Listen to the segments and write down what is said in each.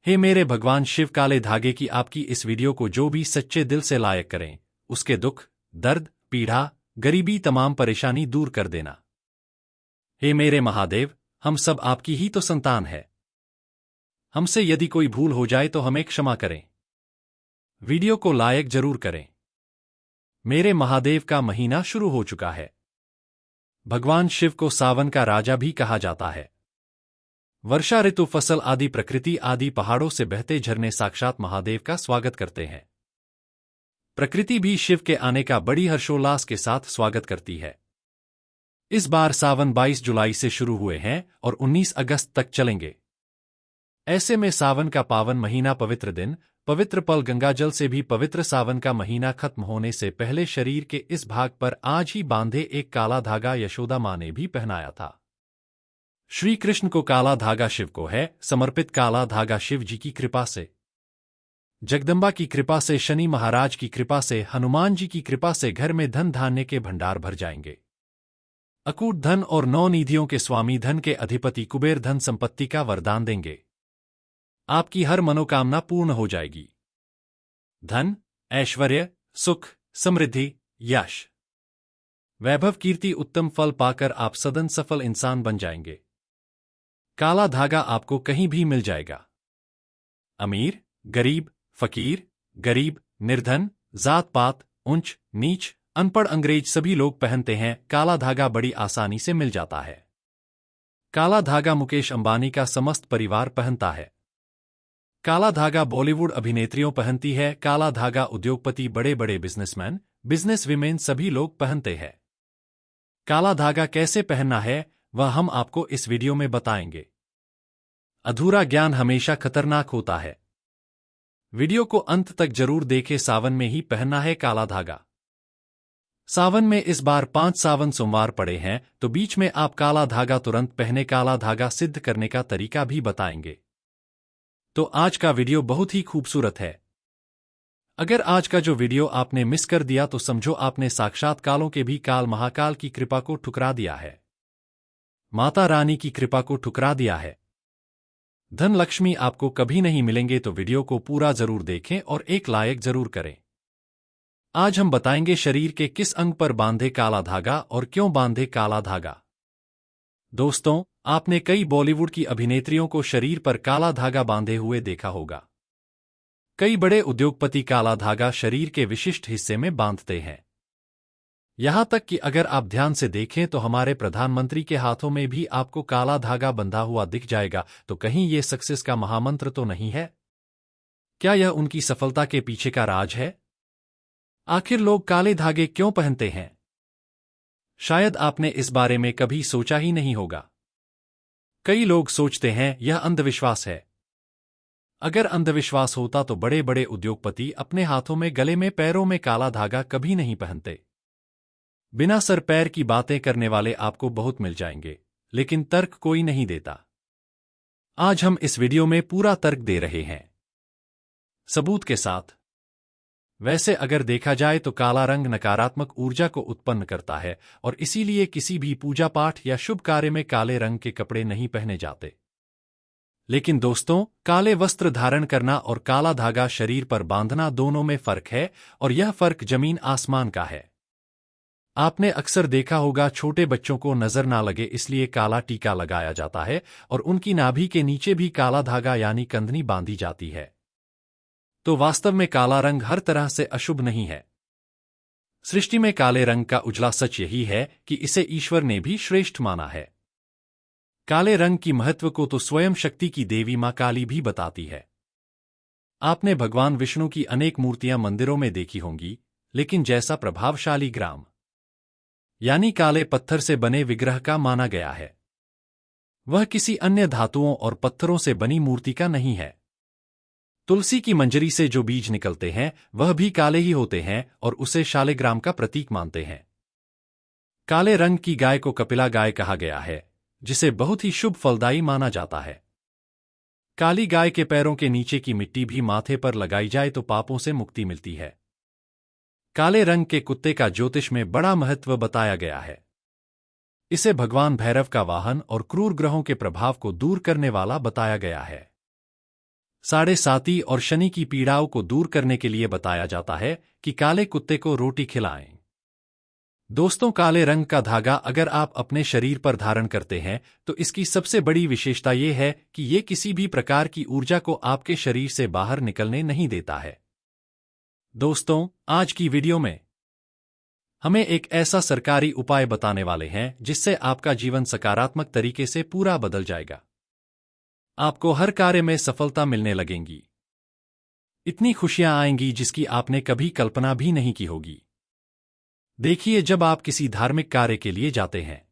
हे मेरे भगवान शिव, काले धागे की आपकी इस वीडियो को जो भी सच्चे दिल से लायक करें, उसके दुख, दर्द, पीड़ा, गरीबी, तमाम परेशानी दूर कर देना। हे मेरे महादेव, हम सब आपकी ही तो संतान है। हमसे यदि कोई भूल हो जाए तो हमें क्षमा करें। वीडियो को लायक जरूर करें। मेरे महादेव का महीना शुरू हो चुका है। भगवान शिव को सावन का राजा भी कहा जाता है। वर्षा ऋतु, फसल आदि, प्रकृति आदि, पहाड़ों से बहते झरने साक्षात महादेव का स्वागत करते हैं। प्रकृति भी शिव के आने का बड़ी हर्षोल्लास के साथ स्वागत करती है। इस बार सावन 22 जुलाई से शुरू हुए हैं और 19 अगस्त तक चलेंगे। ऐसे में सावन का पावन महीना, पवित्र दिन, पवित्र पल, गंगाजल से भी पवित्र सावन का महीना खत्म होने से पहले शरीर के इस भाग पर आज ही बांधे एक काला धागा यशोदा मां ने भी पहनाया था। श्री कृष्ण को काला धागा शिव को है समर्पित। काला धागा शिव जी की कृपा से, जगदम्बा की कृपा से, शनि महाराज की कृपा से, हनुमान जी की कृपा से घर में धन धान्य के भंडार भर जाएंगे। अकूट धन और 9 निधियों के स्वामी, धन के अधिपति कुबेर धन संपत्ति का वरदान देंगे। आपकी हर मनोकामना पूर्ण हो जाएगी। धन, ऐश्वर्य, सुख, समृद्धि, यश, वैभव, कीर्ति, उत्तम फल पाकर आप सदन सफल इंसान बन जाएंगे। काला धागा आपको कहीं भी मिल जाएगा। अमीर, गरीब, फकीर, गरीब, निर्धन, जात पात, ऊंच नीच, अनपढ़, अंग्रेज सभी लोग पहनते हैं। काला धागा बड़ी आसानी से मिल जाता है। काला धागा मुकेश अंबानी का समस्त परिवार पहनता है। काला धागा बॉलीवुड अभिनेत्रियों पहनती है। काला धागा उद्योगपति, बड़े बड़े बिजनेसमैन, बिजनेस विमेन सभी लोग पहनते हैं। काला धागा कैसे पहनना है वह हम आपको इस वीडियो में बताएंगे। अधूरा ज्ञान हमेशा खतरनाक होता है। वीडियो को अंत तक जरूर देखें। सावन में ही पहनना है काला धागा। सावन में इस बार 5 सावन सोमवार पड़े हैं, तो बीच में आप काला धागा तुरंत पहने। काला धागा सिद्ध करने का तरीका भी बताएंगे। तो आज का वीडियो बहुत ही खूबसूरत है। अगर आज का जो वीडियो आपने मिस कर दिया तो समझो आपने साक्षात कालों के भी काल महाकाल की कृपा को ठुकरा दिया है। माता रानी की कृपा को ठुकरा दिया है। धन लक्ष्मी आपको कभी नहीं मिलेंगे, तो वीडियो को पूरा जरूर देखें और एक लायक जरूर करें। आज हम बताएंगे शरीर के किस अंग पर बांधे काला धागा और क्यों बांधे काला धागा। दोस्तों, आपने कई बॉलीवुड की अभिनेत्रियों को शरीर पर काला धागा बांधे हुए देखा होगा। कई बड़े उद्योगपति काला धागा शरीर के विशिष्ट हिस्से में बांधते हैं। यहां तक कि अगर आप ध्यान से देखें तो हमारे प्रधानमंत्री के हाथों में भी आपको काला धागा बंधा हुआ दिख जाएगा। तो कहीं ये सक्सेस का महामंत्र तो नहीं है? क्या यह उनकी सफलता के पीछे का राज है? आखिर लोग काले धागे क्यों पहनते हैं? शायद आपने इस बारे में कभी सोचा ही नहीं होगा। कई लोग सोचते हैं यह अंधविश्वास है। अगर अंधविश्वास होता तो बड़े बड़े उद्योगपति अपने हाथों में, गले में, पैरों में काला धागा कभी नहीं पहनते। बिना सर पैर की बातें करने वाले आपको बहुत मिल जाएंगे, लेकिन तर्क कोई नहीं देता। आज हम इस वीडियो में पूरा तर्क दे रहे हैं, सबूत के साथ। वैसे अगर देखा जाए तो काला रंग नकारात्मक ऊर्जा को उत्पन्न करता है और इसीलिए किसी भी पूजा पाठ या शुभ कार्य में काले रंग के कपड़े नहीं पहने जाते। लेकिन दोस्तों, काले वस्त्र धारण करना और काला धागा शरीर पर बांधना दोनों में फर्क है, और यह फर्क जमीन आसमान का है। आपने अक्सर देखा होगा छोटे बच्चों को नजर ना लगे इसलिए काला टीका लगाया जाता है और उनकी नाभि के नीचे भी काला धागा यानी कंधनी बांधी जाती है। तो वास्तव में काला रंग हर तरह से अशुभ नहीं है। सृष्टि में काले रंग का उजला सच यही है कि इसे ईश्वर ने भी श्रेष्ठ माना है। काले रंग की महत्व को तो स्वयं शक्ति की देवी मां काली भी बताती है। आपने भगवान विष्णु की अनेक मूर्तियां मंदिरों में देखी होंगी, लेकिन जैसा प्रभावशाली ग्राम यानी काले पत्थर से बने विग्रह का माना गया है, वह किसी अन्य धातुओं और पत्थरों से बनी मूर्ति का नहीं है। तुलसी की मंजरी से जो बीज निकलते हैं वह भी काले ही होते हैं और उसे शालिग्राम का प्रतीक मानते हैं। काले रंग की गाय को कपिला गाय कहा गया है, जिसे बहुत ही शुभ फलदायी माना जाता है। काली गाय के पैरों के नीचे की मिट्टी भी माथे पर लगाई जाए तो पापों से मुक्ति मिलती है। काले रंग के कुत्ते का ज्योतिष में बड़ा महत्व बताया गया है। इसे भगवान भैरव का वाहन और क्रूर ग्रहों के प्रभाव को दूर करने वाला बताया गया है। साढ़े साती और शनि की पीड़ाओं को दूर करने के लिए बताया जाता है कि काले कुत्ते को रोटी खिलाएं। दोस्तों, काले रंग का धागा अगर आप अपने शरीर पर धारण करते हैं तो इसकी सबसे बड़ी विशेषता यह है कि ये किसी भी प्रकार की ऊर्जा को आपके शरीर से बाहर निकलने नहीं देता है। दोस्तों, आज की वीडियो में हमें एक ऐसा सरकारी उपाय बताने वाले हैं जिससे आपका जीवन सकारात्मक तरीके से पूरा बदल जाएगा। आपको हर कार्य में सफलता मिलने लगेंगी। इतनी खुशियां आएंगी जिसकी आपने कभी कल्पना भी नहीं की होगी। देखिए, जब आप किसी धार्मिक कार्य के लिए जाते हैं,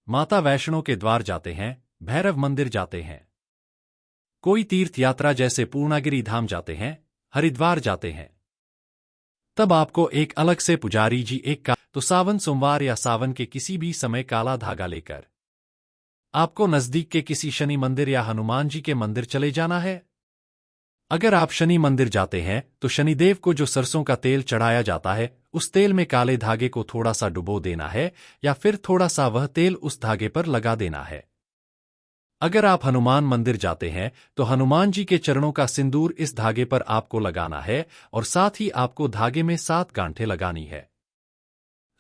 माता वैष्णो के द्वार जाते हैं, भैरव मंदिर जाते हैं, कोई तीर्थ यात्रा जैसे पूर्णागिरि धाम जाते हैं, हरिद्वार जाते हैं, तब आपको एक अलग से पुजारी जी तो सावन सोमवार या सावन के किसी भी समय काला धागा लेकर आपको नजदीक के किसी शनि मंदिर या हनुमान जी के मंदिर चले जाना है। अगर आप शनि मंदिर जाते हैं तो शनिदेव को जो सरसों का तेल चढ़ाया जाता है उस तेल में काले धागे को थोड़ा सा डुबो देना है या फिर थोड़ा सा वह तेल उस धागे पर लगा देना है। अगर आप हनुमान मंदिर जाते हैं तो हनुमान जी के चरणों का सिंदूर इस धागे पर आपको लगाना है और साथ ही आपको धागे में 7 गांठें लगानी है।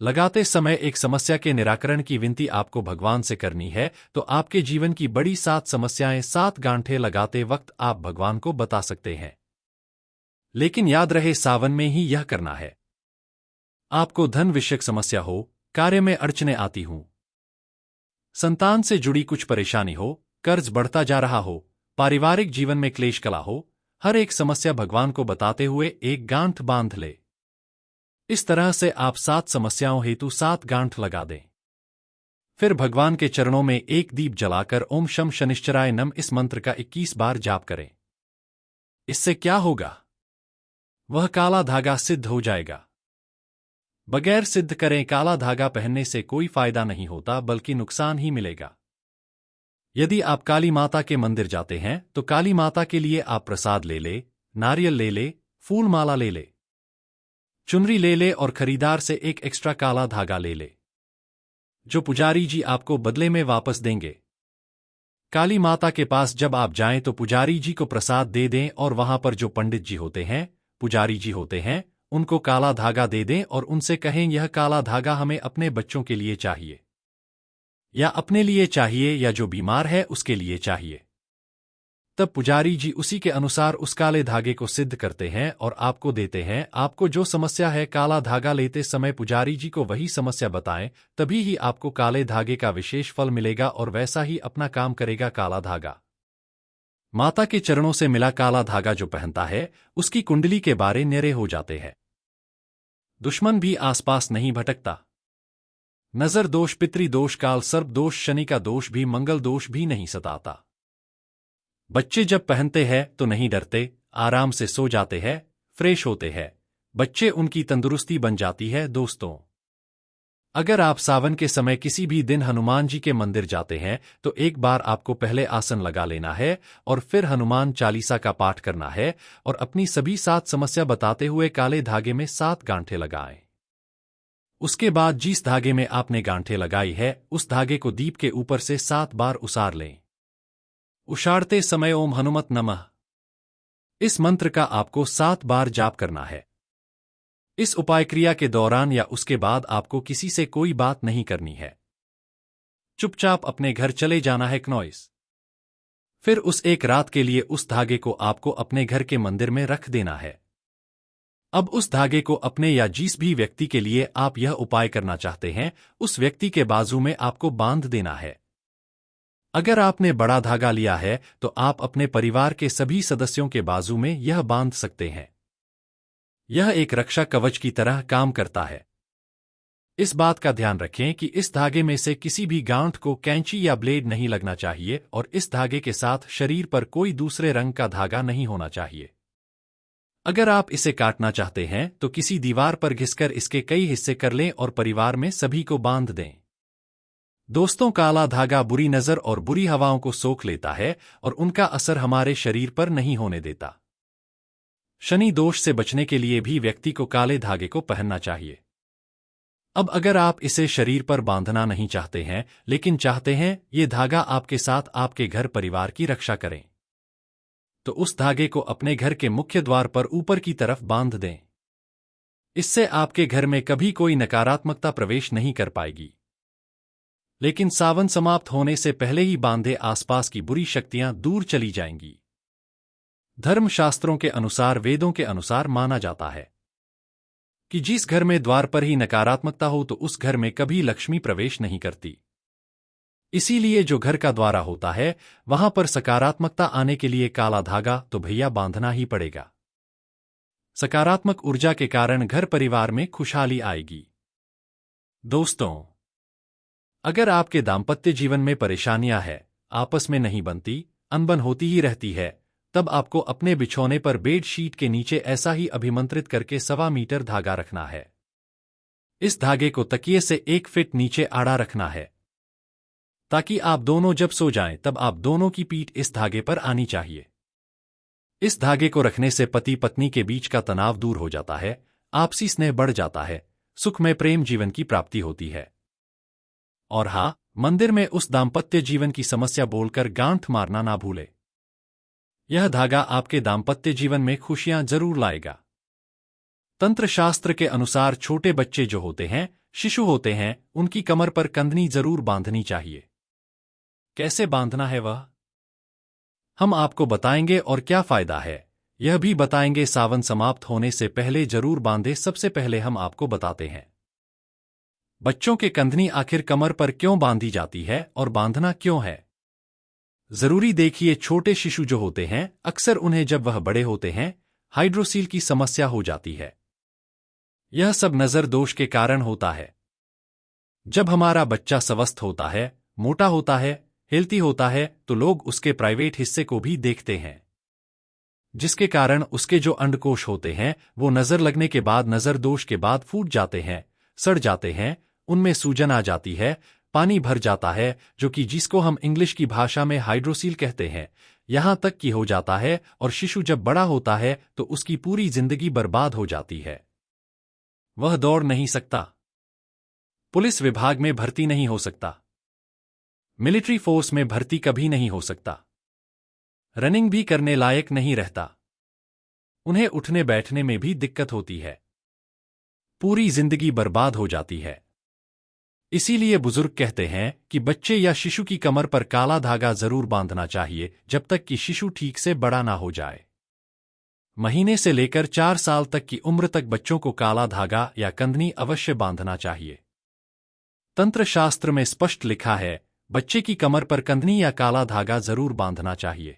लगाते समय एक समस्या के निराकरण की विनती आपको भगवान से करनी है, तो आपके जीवन की बड़ी 7 समस्याएं 7 गांठें लगाते वक्त आप भगवान को बता सकते हैं। लेकिन याद रहे, सावन में ही यह करना है। आपको धन विषयक समस्या हो, कार्य में अड़चने आती हों, संतान से जुड़ी कुछ परेशानी हो, कर्ज बढ़ता जा रहा हो, पारिवारिक जीवन में क्लेश कला हो, हर एक समस्या भगवान को बताते हुए एक गांठ बांध ले। इस तरह से आप 7 समस्याओं हेतु 7 गांठ लगा दें। फिर भगवान के चरणों में एक दीप जलाकर ओम शम शनिश्चराय नम इस मंत्र का 21 बार जाप करें। इससे क्या होगा? वह काला धागा सिद्ध हो जाएगा। बगैर सिद्ध करें काला धागा पहनने से कोई फायदा नहीं होता, बल्कि नुकसान ही मिलेगा। यदि आप काली माता के मंदिर जाते हैं तो काली माता के लिए आप प्रसाद ले ले, नारियल ले ले, फूल माला ले ले, चुनरी ले ले और खरीदार से एक एक्स्ट्रा काला धागा ले ले, जो पुजारी जी आपको बदले में वापस देंगे। काली माता के पास जब आप जाएं तो पुजारी जी को प्रसाद दे दें और वहां पर जो पंडित जी होते हैं, पुजारी जी होते हैं, उनको काला धागा दे दें और उनसे कहें यह काला धागा हमें अपने बच्चों के लिए चाहिए, या अपने लिए चाहिए, या जो बीमार है उसके लिए चाहिए। तब पुजारी जी उसी के अनुसार उस काले धागे को सिद्ध करते हैं और आपको देते हैं। आपको जो समस्या है, काला धागा लेते समय पुजारी जी को वही समस्या बताएं, तभी ही आपको काले धागे का विशेष फल मिलेगा और वैसा ही अपना काम करेगा काला धागा। माता के चरणों से मिला काला धागा जो पहनता है उसकी कुंडली के बारे न्यारे हो जाते हैं। दुश्मन भी आसपास नहीं भटकता। नजर दोष, पितृ दोष, काल सर्प दोष, शनि का दोष भी, मंगल दोष भी नहीं सताता। बच्चे जब पहनते हैं तो नहीं डरते, आराम से सो जाते हैं, फ्रेश होते हैं, बच्चे उनकी तंदुरुस्ती बन जाती है। दोस्तों, अगर आप सावन के समय किसी भी दिन हनुमान जी के मंदिर जाते हैं तो एक बार आपको पहले आसन लगा लेना है और फिर हनुमान चालीसा का पाठ करना है और अपनी सभी 7 समस्या बताते हुए काले धागे में 7 गांठें लगाएं। उसके बाद जिस धागे में आपने गांठें लगाई है उस धागे को दीप के ऊपर से 7 बार उसार लें। उछाड़ते समय ओम हनुमत नमः इस मंत्र का आपको 7 बार जाप करना है। इस उपाय क्रिया के दौरान या उसके बाद आपको किसी से कोई बात नहीं करनी है। चुपचाप अपने घर चले जाना है क्नॉइस। फिर उस एक रात के लिए उस धागे को आपको अपने घर के मंदिर में रख देना है। अब उस धागे को अपने या जिस भी व्यक्ति के लिए आप यह उपाय करना चाहते हैं उस व्यक्ति के बाजू में आपको बांध देना है। अगर आपने बड़ा धागा लिया है तो आप अपने परिवार के सभी सदस्यों के बाजू में यह बांध सकते हैं। यह एक रक्षा कवच की तरह काम करता है। इस बात का ध्यान रखें कि इस धागे में से किसी भी गांठ को कैंची या ब्लेड नहीं लगना चाहिए और इस धागे के साथ शरीर पर कोई दूसरे रंग का धागा नहीं होना चाहिए। अगर आप इसे काटना चाहते हैं तो किसी दीवार पर घिसकर इसके कई हिस्से कर लें और परिवार में सभी को बांध दें। दोस्तों, काला धागा बुरी नजर और बुरी हवाओं को सोख लेता है और उनका असर हमारे शरीर पर नहीं होने देता। शनि दोष से बचने के लिए भी व्यक्ति को काले धागे को पहनना चाहिए। अब अगर आप इसे शरीर पर बांधना नहीं चाहते हैं लेकिन चाहते हैं ये धागा आपके साथ आपके घर परिवार की रक्षा करें, तो उस धागे को अपने घर के मुख्य द्वार पर ऊपर की तरफ बांध दें। इससे आपके घर में कभी कोई नकारात्मकता प्रवेश नहीं कर पाएगी। लेकिन सावन समाप्त होने से पहले ही बांधे आसपास की बुरी शक्तियां दूर चली जाएंगी। धर्मशास्त्रों के अनुसार, वेदों के अनुसार माना जाता है कि जिस घर में द्वार पर ही नकारात्मकता हो तो उस घर में कभी लक्ष्मी प्रवेश नहीं करती। इसीलिए जो घर का द्वारा होता है वहां पर सकारात्मकता आने के लिए काला धागा तो भैया बांधना ही पड़ेगा। सकारात्मक ऊर्जा के कारण घर परिवार में खुशहाली आएगी। दोस्तों, अगर आपके दाम्पत्य जीवन में परेशानियां हैं, आपस में नहीं बनती, अनबन होती ही रहती है, तब आपको अपने बिछौने पर बेड शीट के नीचे ऐसा ही अभिमंत्रित करके 1.25 मीटर धागा रखना है। इस धागे को तकिए से 1 फीट नीचे आड़ा रखना है, ताकि आप दोनों जब सो जाएं तब आप दोनों की पीठ इस धागे पर आनी चाहिए। इस धागे को रखने से पति पत्नी के बीच का तनाव दूर हो जाता है, आपसी स्नेह बढ़ जाता है, सुखमय प्रेम जीवन की प्राप्ति होती है। और हाँ, मंदिर में उस दाम्पत्य जीवन की समस्या बोलकर गांठ मारना ना भूले। यह धागा आपके दाम्पत्य जीवन में खुशियां जरूर लाएगा। तंत्र शास्त्र के अनुसार छोटे बच्चे जो होते हैं, शिशु होते हैं, उनकी कमर पर कंदनी जरूर बांधनी चाहिए। कैसे बांधना है वह हम आपको बताएंगे, और क्या फायदा है यह भी बताएंगे। सावन समाप्त होने से पहले जरूर बांधे। सबसे पहले हम आपको बताते हैं बच्चों के कंदनी आखिर कमर पर क्यों बांधी जाती है और बांधना क्यों है जरूरी। देखिए, छोटे शिशु जो होते हैं, अक्सर उन्हें जब वह बड़े होते हैं हाइड्रोसील की समस्या हो जाती है। यह सब नजर दोष के कारण होता है। जब हमारा बच्चा स्वस्थ होता है, मोटा होता है, हेल्थी होता है, तो लोग उसके प्राइवेट हिस्से को भी देखते हैं, जिसके कारण उसके जो अंडकोश होते हैं वो नजर लगने के बाद, नजर दोष के बाद फूट जाते हैं, सड़ जाते हैं, उनमें सूजन आ जाती है, पानी भर जाता है, जो कि जिसको हम इंग्लिश की भाषा में हाइड्रोसील कहते हैं, यहां तक कि हो जाता है। और शिशु जब बड़ा होता है तो उसकी पूरी जिंदगी बर्बाद हो जाती है। वह दौड़ नहीं सकता, पुलिस विभाग में भर्ती नहीं हो सकता, मिलिट्री फोर्स में भर्ती कभी नहीं हो सकता, रनिंग भी करने लायक नहीं रहता, उन्हें उठने बैठने में भी दिक्कत होती है, पूरी जिंदगी बर्बाद हो जाती है। इसीलिए बुजुर्ग कहते हैं कि बच्चे या शिशु की कमर पर काला धागा जरूर बांधना चाहिए जब तक कि शिशु ठीक से बड़ा ना हो जाए। महीने से लेकर 4 साल तक की उम्र तक बच्चों को काला धागा या कंदनी अवश्य बांधना चाहिए। तंत्र शास्त्र में स्पष्ट लिखा है, बच्चे की कमर पर कंदनी या काला धागा जरूर बांधना चाहिए।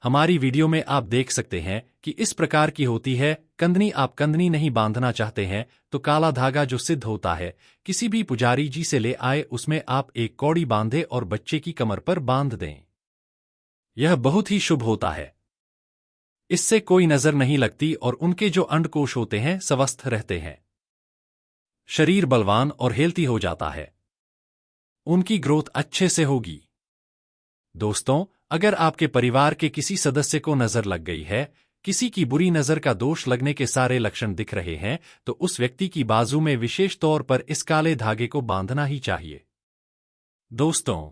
हमारी वीडियो में आप देख सकते हैं कि इस प्रकार की होती है कंदनी। आप कंदनी नहीं बांधना चाहते हैं तो काला धागा जो सिद्ध होता है किसी भी पुजारी जी से ले आए, उसमें आप एक कौड़ी बांधे और बच्चे की कमर पर बांध दें। यह बहुत ही शुभ होता है। इससे कोई नजर नहीं लगती और उनके जो अंडकोश होते हैं स्वस्थ रहते हैं, शरीर बलवान और हेल्थी हो जाता है, उनकी ग्रोथ अच्छे से होगी। दोस्तों, अगर आपके परिवार के किसी सदस्य को नजर लग गई है, किसी की बुरी नजर का दोष लगने के सारे लक्षण दिख रहे हैं, तो उस व्यक्ति की बाजू में विशेष तौर पर इस काले धागे को बांधना ही चाहिए। दोस्तों,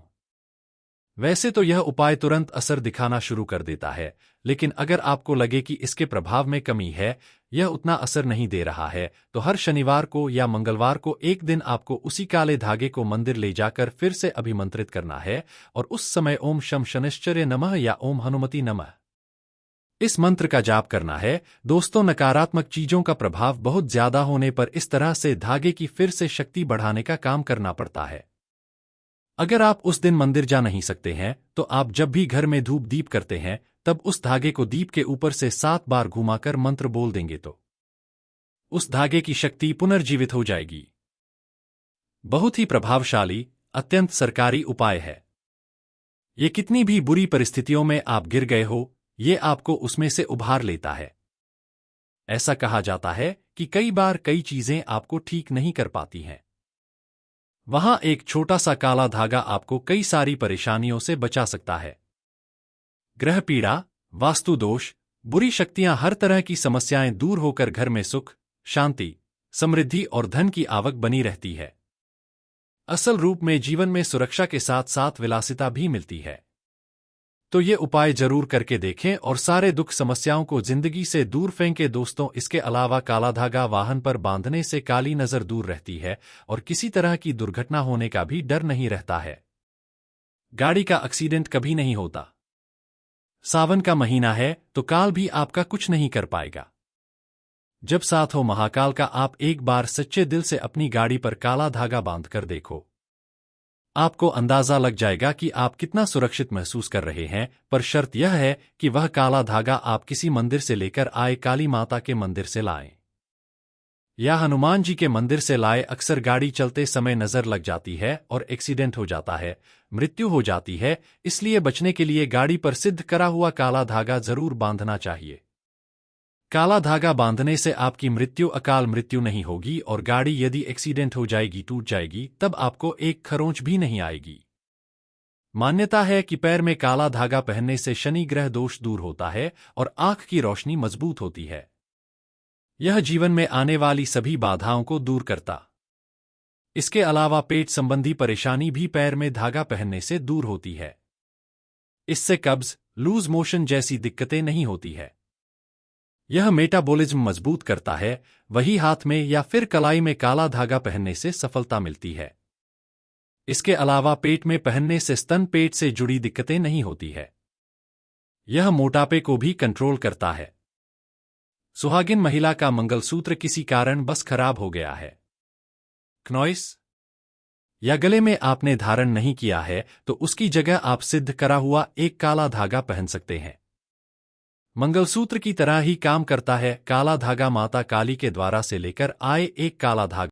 वैसे तो यह उपाय तुरंत असर दिखाना शुरू कर देता है, लेकिन अगर आपको लगे कि इसके प्रभाव में कमी है, यह उतना असर नहीं दे रहा है, तो हर शनिवार को या मंगलवार को एक दिन आपको उसी काले धागे को मंदिर ले जाकर फिर से अभिमंत्रित करना है और उस समय ओम शम शनिश्चर्य नमः या ओम हनुमति नमः इस मंत्र का जाप करना है। दोस्तों, नकारात्मक चीजों का प्रभाव बहुत ज्यादा होने पर इस तरह से धागे की फिर से शक्ति बढ़ाने का काम करना पड़ता है। अगर आप उस दिन मंदिर जा नहीं सकते हैं तो आप जब भी घर में धूप दीप करते हैं तब उस धागे को दीप के ऊपर से 7 बार घुमाकर मंत्र बोल देंगे तो उस धागे की शक्ति पुनर्जीवित हो जाएगी। बहुत ही प्रभावशाली, अत्यंत सरकारी उपाय है। ये कितनी भी बुरी परिस्थितियों में आप गिर गए हो, ये आपको उसमें से उभार लेता है। ऐसा कहा जाता है कि कई बार कई चीजें आपको ठीक नहीं कर पाती हैं, वहां एक छोटा सा काला धागा आपको कई सारी परेशानियों से बचा सकता है। ग्रह पीड़ा, वास्तु दोष, बुरी शक्तियां, हर तरह की समस्याएं दूर होकर घर में सुख, शांति, समृद्धि और धन की आवक बनी रहती है। असल रूप में जीवन में सुरक्षा के साथ साथ विलासिता भी मिलती है। तो ये उपाय जरूर करके देखें और सारे दुख समस्याओं को जिंदगी से दूर फेंके दोस्तों। इसके अलावा काला धागा वाहन पर बांधने से काली नजर दूर रहती है और किसी तरह की दुर्घटना होने का भी डर नहीं रहता है। गाड़ी का एक्सीडेंट कभी नहीं होता। सावन का महीना है तो काल भी आपका कुछ नहीं कर पाएगा। जब साथ हो महाकाल का, आप एक बार सच्चे दिल से अपनी गाड़ी पर काला धागा बांधकर देखो। आपको अंदाजा लग जाएगा कि आप कितना सुरक्षित महसूस कर रहे हैं। पर शर्त यह है कि वह काला धागा आप किसी मंदिर से लेकर आए, काली माता के मंदिर से लाएं या हनुमान जी के मंदिर से लाए। अक्सर गाड़ी चलते समय नजर लग जाती है और एक्सीडेंट हो जाता है, मृत्यु हो जाती है। इसलिए बचने के लिए गाड़ी पर सिद्ध करा हुआ काला धागा जरूर बांधना चाहिए। काला धागा बांधने से आपकी मृत्यु अकाल मृत्यु नहीं होगी और गाड़ी यदि एक्सीडेंट हो जाएगी, टूट जाएगी, तब आपको एक खरोंच भी नहीं आएगी। मान्यता है कि पैर में काला धागा पहनने से शनि ग्रह दोष दूर होता है और आंख की रोशनी मजबूत होती है। यह जीवन में आने वाली सभी बाधाओं को दूर करता। इसके अलावा पेट संबंधी परेशानी भी पैर में धागा पहनने से दूर होती है। इससे कब्ज, लूज मोशन जैसी दिक्कतें नहीं होती है। यह मेटाबॉलिज्म मजबूत करता है। वही हाथ में या फिर कलाई में काला धागा पहनने से सफलता मिलती है। इसके अलावा पेट में पहनने से स्तन पेट से जुड़ी दिक्कतें नहीं होती है। यह मोटापे को भी कंट्रोल करता है। सुहागिन महिला का मंगलसूत्र किसी कारण बस खराब हो गया है, क्नॉइस या गले में आपने धारण नहीं किया है, तो उसकी जगह आप सिद्ध करा हुआ एक काला धागा पहन सकते हैं। मंगलसूत्र की तरह ही काम करता है। काला धागा माता काली के द्वारा से लेकर आए एक काला धागा